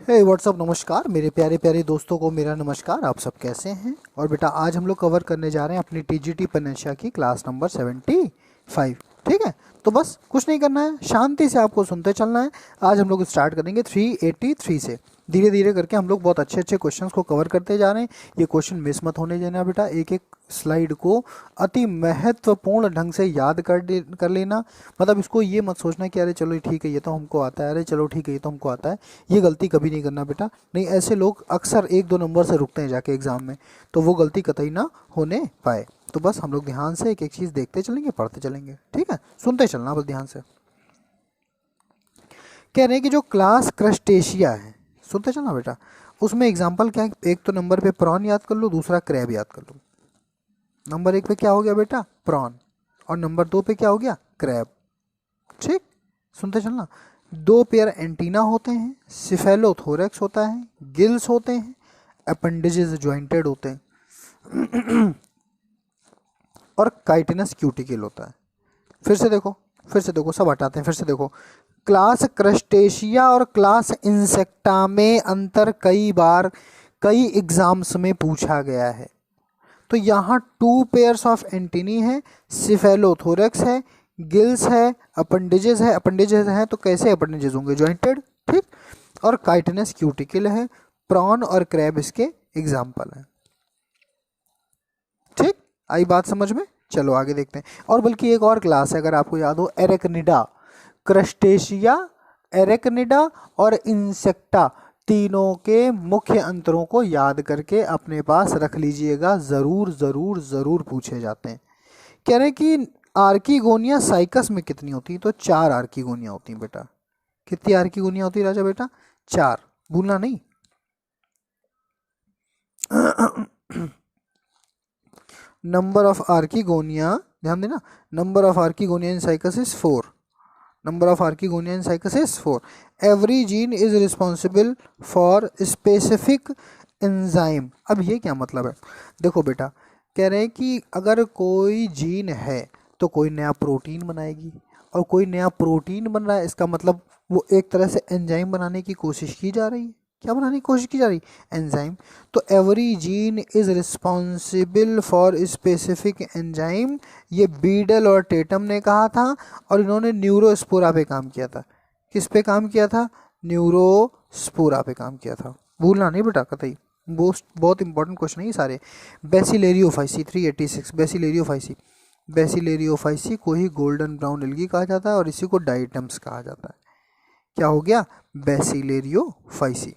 हे WhatsApp, नमस्कार मेरे प्यारे प्यारे दोस्तों को मेरा नमस्कार। आप सब कैसे हैं? और बेटा आज हम लोग कवर करने जा रहे हैं अपनी टीजीटी पनेशिया की क्लास नंबर 75। ठीक है, तो बस कुछ नहीं करना है, शांति से आपको सुनते चलना है। आज हम लोग स्टार्ट करेंगे 383 से। धीरे धीरे करके हम लोग बहुत अच्छे अच्छे क्वेश्चंस को कवर करते जा रहे हैं। ये क्वेश्चन मिस मत होने देना बेटा, एक एक स्लाइड को अति महत्वपूर्ण ढंग से याद कर लेना। मतलब इसको ये मत सोचना कि अरे चलो ठीक है ये तो हमको आता है, अरे चलो ठीक है ये तो हमको आता है। ये गलती कभी नहीं करना बेटा, नहीं ऐसे लोग अक्सर 1-2 नंबर से रुकते हैं जाके एग्जाम में, तो वो गलती कतई ना होने पाए। तो बस हम लोग ध्यान से एक एक चीज़ देखते चलेंगे, पढ़ते चलेंगे, ठीक है, सुनते चलना बस ध्यान से। कह रहे हैं कि जो क्लास क्रस्टेशिया है, सुनते चलना बेटा, उसमें एग्जाम्पल क्या है? एक तो नंबर पे प्रॉन याद कर लो, दूसरा क्रैब याद कर लो। नंबर 1 पे क्या हो गया बेटा? प्रॉन। और नंबर 2 पे क्या हो गया? क्रैब। ठीक, सुनते चलना। 2 पेयर एंटीना होते हैं, सिफेलोथोरैक्स होता है, गिल्स होते हैं, अपेंडेजेस ज्वाइंटेड होते हैं और काइटिनस क्यूटिकल होता है। फिर से देखो, सब हटाते हैं, फिर से देखो। क्लास क्रस्टेशिया और क्लास इंसेक्टा में अंतर कई एग्जाम्स में पूछा गया है। तो यहाँ 2 पेयर्स ऑफ एंटीनी है, सिफेलोथोरैक्स है, गिल्स है, अपेंडेजेस है तो कैसे अपेंडेजेस होंगे? ज्वाइंटेड। ठीक, और काइटिनस क्यूटिकल है। प्रॉन और क्रैब इसके एग्जाम्पल हैं। ठीक, आई बात समझ में? चलो आगे देखते हैं। और बल्कि एक और क्लास है अगर आपको याद हो, एरेक्निडा। क्रस्टेशिया, एरेक्निडा और इंसेक्टा, तीनों के मुख्य अंतरों को याद करके अपने पास रख लीजिएगा, जरूर जरूर जरूर पूछे जाते हैं। कह रहे हैं कि आर्कीगोनिया साइकस में कितनी होती है? तो 4 आर्कीगोनिया होती हैं बेटा। कितनी आर्कीगोनिया होती है राजा बेटा? 4, भूलना नहीं। नंबर ऑफ आर्कीगोनिया, ध्यान देना, number of archegonia in cycas is 4। Number of archegonia in cycus is 4. Every gene is responsible for specific enzyme. अब ये क्या मतलब है? देखो बेटा, कह रहे हैं कि अगर कोई जीन है तो कोई नया प्रोटीन बनाएगी, और कोई नया प्रोटीन बन रहा है, इसका मतलब वो एक तरह से एंजाइम बनाने की कोशिश की जा रही है। क्या बनाने की कोशिश की जा रही? एंजाइम। तो every gene is responsible for specific enzyme, ये बीडल और टेटम ने कहा था, और इन्होंने न्यूरोस्पोरा पे काम किया था। किस पे काम किया था? न्यूरोस्पोरा पे काम किया था, भूलना नहीं बेटा कतई। बहुत इंपॉर्टेंट क्वेश्चन है ये सारे। बेसिलेरियोफाइसी 386, बेसिलेरियोफाइसी को ही गोल्डन ब्राउन एल्गी कहा जाता है और इसी को डाइटम्स कहा जाता है। क्या हो गया? बेसिलेरियोफाइसी।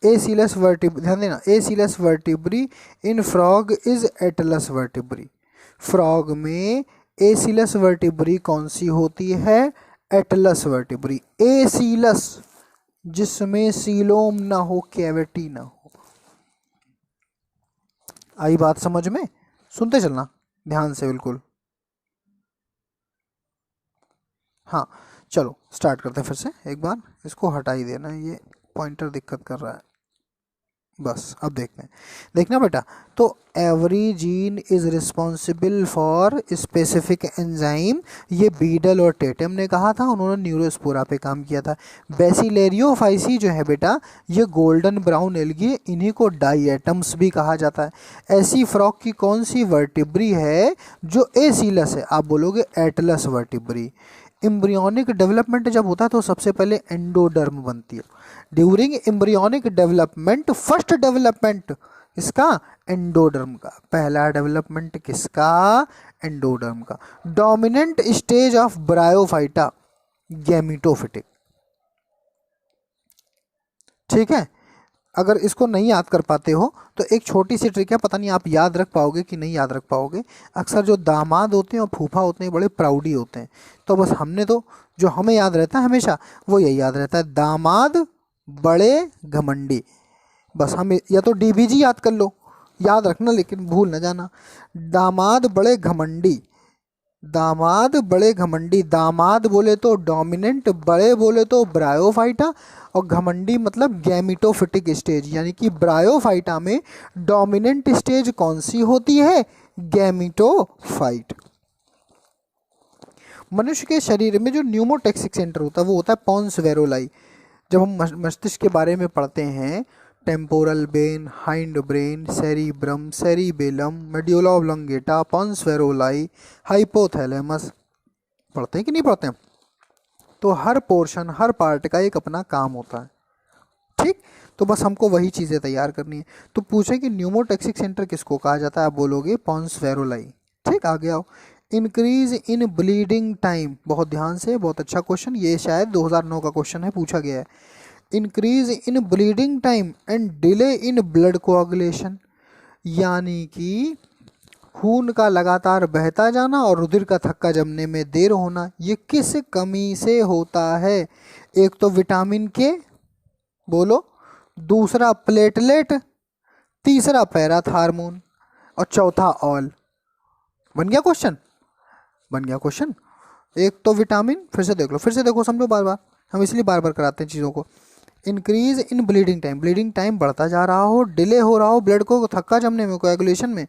एसिलस वर्टिब्री, ध्यान देना, acoelous vertebrae in frog is atlas vertebrae. Frog में एसिलस वर्टिब्री कौन सी होती है? Atlas vertebrae. एसिलस जिसमें सीलोम ना हो, कैविटी ना हो। आई बात समझ में? सुनते चलना ध्यान से बिल्कुल। हाँ चलो स्टार्ट करते हैं फिर से एक बार। इसको हटा ही देना, ये पॉइंटर दिक्कत कर रहा है। बस अब देखते हैं, देखना बेटा। तो every gene is responsible for specific enzyme, ये बीडल और टेटम ने कहा था, उन्होंने न्यूरोस्पोरा पे काम किया था। बेसिलेरियोफाइसी जो है बेटा, ये गोल्डन ब्राउन एल्गी, इन्हीं को डाइएटम्स भी कहा जाता है। ऐसी फ्रॉग की कौन सी वर्टिब्री है जो एसिलस है? आप बोलोगे एटलस वर्टिब्री। एम्ब्रियोनिक डेवलपमेंट जब होता है तो सबसे पहले एंडोडर्म बनती है। During embryonic development, first development इसका एंडोडर्म का, पहला डेवलपमेंट किसका? एंडोडर्म का। Dominant stage of bryophyta, gametophytic. ठीक है, अगर इसको नहीं याद कर पाते हो तो एक छोटी सी ट्रिक है, पता नहीं आप याद रख पाओगे कि नहीं याद रख पाओगे। अक्सर जो दामाद होते हैं और फूफा होते हैं बड़े प्राउडी होते हैं, तो बस हमने तो जो हमें याद रहता है हमेशा वो यही याद रहता है, दामाद बड़े घमंडी। बस हम या तो डीबीजी याद कर लो, याद रखना लेकिन भूल न जाना। दामाद बड़े घमंडी, दामाद बड़े घमंडी, दामाद बोले तो डोमिनेंट, बड़े बोले तो ब्रायोफाइटा, और घमंडी मतलब गैमिटोफिटिक स्टेज। यानी कि ब्रायोफाइटा में डोमिनेंट स्टेज कौन सी होती है? गैमिटोफाइट। मनुष्य के शरीर में जो न्यूमोटैक्सिक सेंटर होता है वो होता है पॉन्स वेरोलाई। जब हम मस्तिष्क के बारे में पढ़ते हैं, temporal brain, hind brain, cerebrum, cerebellum, medulla oblongata, pons varolii, hypothalamus, पढ़ते हैं कि नहीं पढ़ते हैं? तो हर पोर्शन, हर पार्ट का एक अपना काम होता है, ठीक। तो बस हमको वही चीज़ें तैयार करनी है। तो पूछे कि न्यूमोटैक्सिक सेंटर किसको कहा जाता है, आप बोलोगे पॉन्स फेरोलाई, ठीक। आगे आओ, इंक्रीज इन ब्लीडिंग टाइम, बहुत ध्यान से, बहुत अच्छा क्वेश्चन, ये शायद 2009 का क्वेश्चन है, पूछा गया है। Increase in bleeding time and delay in blood coagulation, यानी कि खून का लगातार बहता जाना और रुधिर का थक्का जमने में देर होना, ये किस कमी से होता है? एक तो विटामिन के, बोलो, दूसरा प्लेटलेट, तीसरा पैराथार्मोन, और चौथा ऑल। बन गया क्वेश्चन, बन गया क्वेश्चन। एक तो विटामिन, फिर से देख लो, फिर से देखो, समझो बार बार, हम इसलिए बार बार कराते हैं चीज़ों को। Increase in bleeding time, bleeding time बढ़ता जा रहा हो, डिले हो रहा हो ब्लड को थक्का जमने में, कोएगुलेशन में,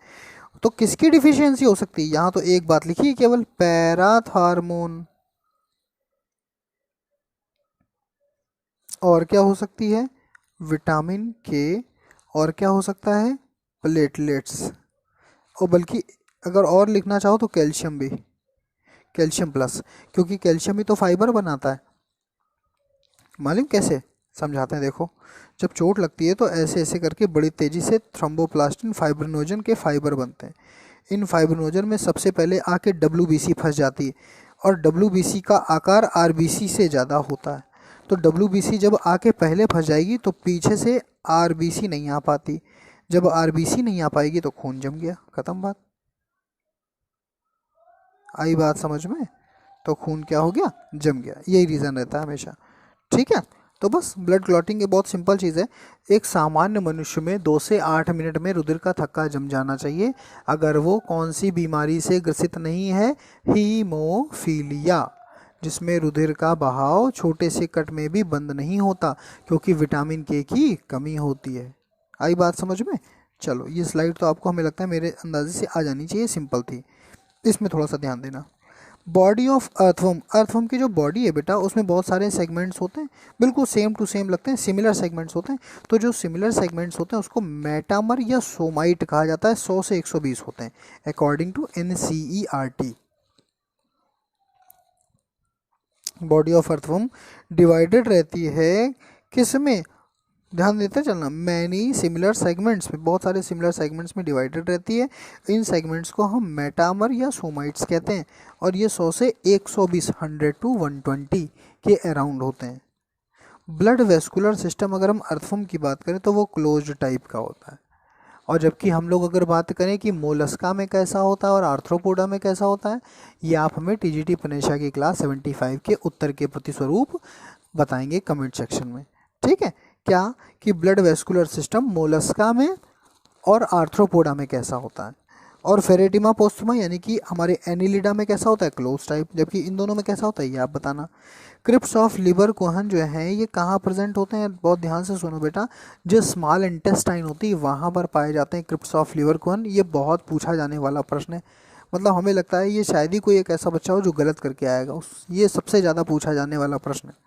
तो किसकी डिफिशियंसी हो सकती है? यहाँ तो एक बात लिखी है केवल, पैराथार्मोन। और क्या हो सकती है? विटामिन के, और क्या हो सकता है? प्लेटलेट्स, और बल्कि अगर और लिखना चाहो तो कैल्शियम भी, कैल्शियम प्लस, क्योंकि कैल्शियम ही तो फाइबर बनाता है। मालूम कैसे? समझाते हैं, देखो। जब चोट लगती है तो ऐसे ऐसे करके बड़ी तेज़ी से थ्रोम्बोप्लास्टिन फाइब्रिनोजन के फाइबर बनते हैं। इन फाइब्रिनोजन में सबसे पहले आके WBC फंस जाती है, और WBC का आकार RBC से ज़्यादा होता है। तो WBC जब आके पहले फंस जाएगी तो पीछे से RBC नहीं आ पाती। जब RBC नहीं आ पाएगी तो खून जम गया, ख़त्म बात। आई बात समझ में? तो खून क्या हो गया? जम गया। यही रीज़न रहता है हमेशा, ठीक है। तो बस ब्लड क्लॉटिंग ये बहुत सिंपल चीज़ है। एक सामान्य मनुष्य में 2 से 8 मिनट में रुधिर का थक्का जम जाना चाहिए, अगर वो कौन सी बीमारी से ग्रसित नहीं है? हीमोफीलिया, जिसमें रुधिर का बहाव छोटे से कट में भी बंद नहीं होता, क्योंकि विटामिन के की कमी होती है। आई बात समझ में? चलो, ये स्लाइड तो आपको, हमें लगता है मेरे अंदाजे से आ जानी चाहिए, सिंपल थी, इसमें थोड़ा सा ध्यान देना। बॉडी ऑफ अर्थवर्म, अर्थवर्म की जो बॉडी है बेटा, उसमें बहुत सारे सेगमेंट्स होते हैं, बिल्कुल सेम टू सेम लगते हैं, सिमिलर सेगमेंट्स होते हैं। तो जो सिमिलर सेगमेंट्स होते हैं उसको मेटामर या सोमाइट कहा जाता है। 100 से 120 होते हैं according to NCERT। Body of earthworm divided रहती है किस में? ध्यान देते चलना, मैनी सिमिलर सेगमेंट्स में, बहुत सारे सिमिलर सेगमेंट्स में डिवाइडेड रहती है। इन सेगमेंट्स को हम मेटामर या सोमाइट्स कहते हैं, और ये 100 से 120, 100 to 120 के अराउंड होते हैं। ब्लड वेस्कुलर सिस्टम, अगर हम अर्थवर्म की बात करें तो वो क्लोज्ड टाइप का होता है, और जबकि हम लोग अगर बात करें कि मोलस्का में कैसा होता है और आर्थ्रोपोडा में कैसा होता है, ये आप हमें TGT पनेशा की क्लास 75 के उत्तर के प्रतिस्वरूप बताएंगे कमेंट सेक्शन में, ठीक है। क्या कि ब्लड वेस्कुलर सिस्टम मोलस्का में और आर्थ्रोपोडा में कैसा होता है, और फेरेटिमा पोस्टमा यानी कि हमारे एनिलिडा में कैसा होता है? क्लोज टाइप, जबकि इन दोनों में कैसा होता है ये आप बताना। क्रिप्स ऑफ लिवर कोहन जो हैं ये कहाँ प्रेजेंट होते हैं? बहुत ध्यान से सुनो बेटा, जो स्मॉल इंटेस्टाइन होती है वहाँ पर पाए जाते हैं क्रिप्स ऑफ लिवर कोहन। ये बहुत पूछा जाने वाला प्रश्न है, मतलब हमें लगता है ये शायद ही कोई एक ऐसा बच्चा हो जो गलत करके आएगा, ये सबसे ज़्यादा पूछा जाने वाला प्रश्न है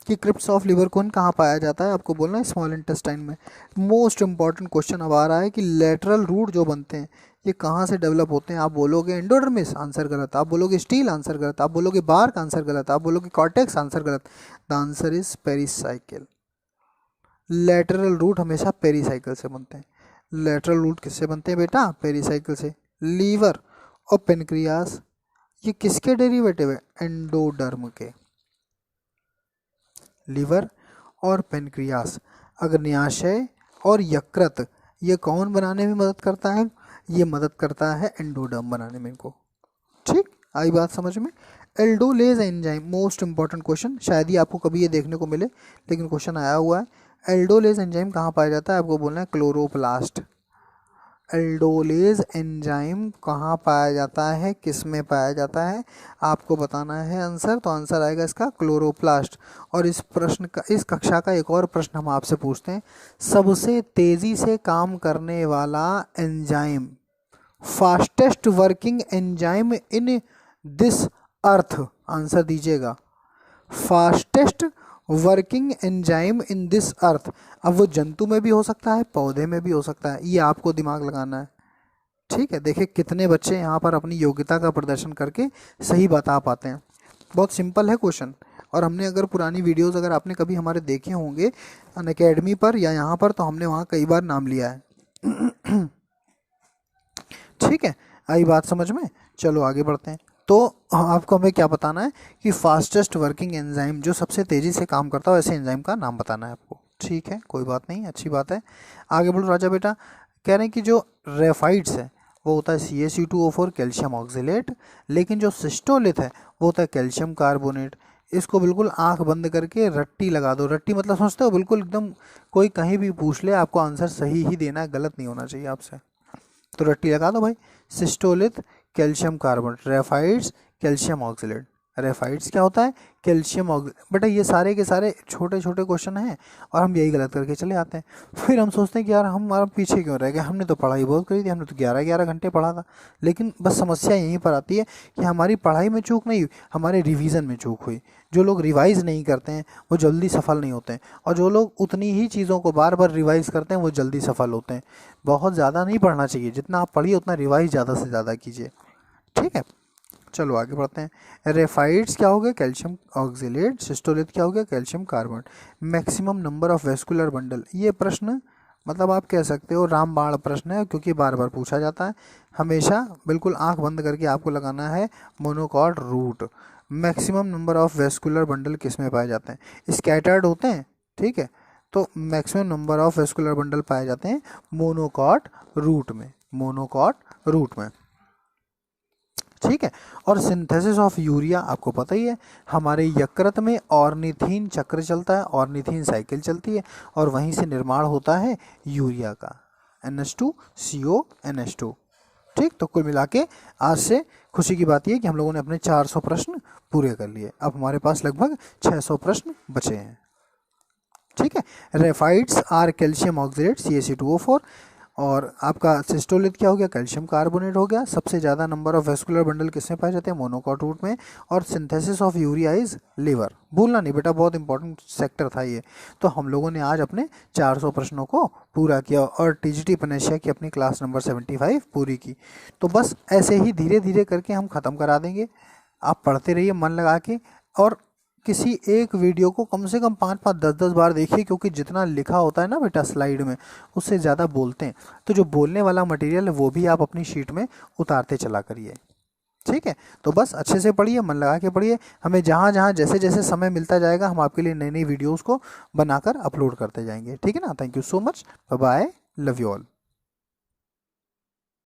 कि क्रिप्स ऑफ लिवर कोन कहाँ पाया जाता है, आपको बोलना है स्मॉल इंटेस्टाइन में। मोस्ट इंपॉर्टेंट क्वेश्चन अब आ रहा है कि लेटरल रूट जो बनते हैं ये कहाँ से डेवलप होते हैं? आप बोलोगे एंडोडर्मिस, आंसर गलत। आप बोलोगे स्टील, आंसर गलत। आप बोलोगे बार्क, आंसर गलत। आप बोलोगे कॉर्टेक्स, आंसर गलत। The answer is pericycle. Lateral root हमेशा पेरिसाइकिल से बनते हैं। लेटरल रूट किससे बनते हैं बेटा? पेरिसाइकिल से। लीवर और पेनक्रियास ये किसके डेरिवेटिव है? एंडोडर्म के। लिवर और पेनक्रियास, अग्न्याशय और यकृत, ये कौन बनाने में मदद करता है? ये मदद करता है एंडोडर्म बनाने में इनको, ठीक। आई बात समझ में? Aldolase enzyme, most important question, शायद ही आपको कभी ये देखने को मिले, लेकिन क्वेश्चन आया हुआ है। एल्डोलेज एंजाइम कहाँ पाया जाता है? आपको बोलना है क्लोरोप्लास्ट। एल्डोलेज एंजाइम कहाँ पाया जाता है, किस में पाया जाता है, आपको बताना है आंसर। तो आंसर आएगा इसका क्लोरोप्लास्ट। और इस प्रश्न का, इस कक्षा का एक और प्रश्न हम आपसे पूछते हैं, सबसे तेज़ी से काम करने वाला enzyme, fastest working enzyme in this earth, answer दीजिएगा। Fastest working enzyme in this earth. अब वो जंतु में भी हो सकता है, पौधे में भी हो सकता है, ये आपको दिमाग लगाना है। ठीक है, देखिए कितने बच्चे यहाँ पर अपनी योग्यता का प्रदर्शन करके सही बता पाते हैं। बहुत सिंपल है क्वेश्चन। और हमने अगर पुरानी वीडियोस अगर आपने कभी हमारे देखे होंगे अनअकैडमी पर या यहाँ पर, तो हमने वहाँ कई बार नाम लिया है। ठीक है, आई बात समझ में। चलो आगे बढ़ते हैं। तो आपको हमें क्या बताना है कि फास्टेस्ट वर्किंग एंजाइम, जो सबसे तेज़ी से काम करता हो ऐसे एंजाइम का नाम बताना है आपको। ठीक है, कोई बात नहीं, अच्छी बात है। आगे बढ़ो राजा बेटा। कह रहे हैं कि जो रेफाइड्स है वो होता है CaC2O4 कैल्शियम ऑक्जिलेट, लेकिन जो सिस्टोलिथ है वो होता है कैल्शियम कार्बोनेट। इसको बिल्कुल आंख बंद करके रट्टी लगा दो। रट्टी मतलब समझते हो, बिल्कुल एकदम कोई कहीं भी पूछ ले आपको आंसर सही ही देना है, गलत नहीं होना चाहिए आपसे। तो रट्टी लगा दो भाई, सिस्टोलिथ calcium carbonate, raphides calcium oxalate. Raphides क्या होता है, कैल्शियम ऑक्जिलेट। बेटा ये सारे के सारे छोटे छोटे क्वेश्चन हैं और हम यही गलत करके चले आते हैं। फिर हम सोचते हैं कि यार हम पीछे क्यों रह गए, हमने तो पढ़ाई बहुत करी थी, हमने तो 11-11 घंटे पढ़ा था। लेकिन बस समस्या यहीं पर आती है कि हमारी पढ़ाई में चूक नहीं हुई, हमारे रिवीजन में चूक हुई। जो लोग रिवाइज नहीं करते हैं वो जल्दी सफल नहीं होते हैं, और जो लोग उतनी ही चीज़ों को बार बार रिवाइज करते हैं वो जल्दी सफल होते हैं। बहुत ज़्यादा नहीं पढ़ना चाहिए, जितना आप पढ़िए उतना रिवाइज ज़्यादा से ज़्यादा कीजिए। ठीक है, चलो आगे बढ़ते हैं। रेफाइड्स क्या हो गया, कैल्शियम ऑक्जिलेट। सिस्टोलिथ क्या हो गया, calcium carbonate. Maximum number of vascular bundle, ये प्रश्न मतलब आप कह सकते हो रामबाण प्रश्न है, क्योंकि बार बार पूछा जाता है। हमेशा बिल्कुल आंख बंद करके आपको लगाना है monocot root. Maximum number of vascular bundle किस में पाए जाते हैं, स्कैटर्ड होते हैं। ठीक है, तो maximum number of vascular bundle पाए जाते हैं मोनोकॉट रूट में, मोनोकॉट रूट में। ठीक है, और सिंथेसिस ऑफ यूरिया आपको पता ही है, हमारे यकृत में ऑर्निथीन चक्र चलता है, ऑर्निथीन साइकिल चलती है, और वहीं से निर्माण होता है यूरिया का, NH2CO NH2। ठीक, तो कुल मिला के आज से खुशी की बात यह कि हम लोगों ने अपने 400 प्रश्न पूरे कर लिए। अब हमारे पास लगभग 600 प्रश्न बचे हैं। ठीक है, raphides are calcium oxalate CaC2O4, और आपका सिस्टोलिथ क्या हो गया, कैल्शियम कार्बोनेट हो गया। सबसे ज़्यादा नंबर ऑफ वेस्कुलर बंडल किसमें पाए जाते हैं, मोनोकॉट रूट में। और synthesis of urea is liver, भूलना नहीं बेटा, बहुत इंपॉर्टेंट सेक्टर था ये। तो हम लोगों ने आज अपने 400 प्रश्नों को पूरा किया और TGT पनेशिया की अपनी क्लास नंबर 75 पूरी की। तो बस ऐसे ही धीरे धीरे करके हम ख़त्म करा देंगे। आप पढ़ते रहिए मन लगा के, और किसी एक वीडियो को कम से कम 5-5, 10-10 बार देखिए, क्योंकि जितना लिखा होता है ना बेटा स्लाइड में, उससे ज़्यादा बोलते हैं। तो जो बोलने वाला मटेरियल है वो भी आप अपनी शीट में उतारते चला करिए। ठीक है, तो बस अच्छे से पढ़िए, मन लगा के पढ़िए। हमें जहाँ जहाँ जैसे जैसे समय मिलता जाएगा हम आपके लिए नई नई वीडियोज़ को बनाकर अपलोड करते जाएंगे। ठीक है ना, thank you so much, bye bye, love you all.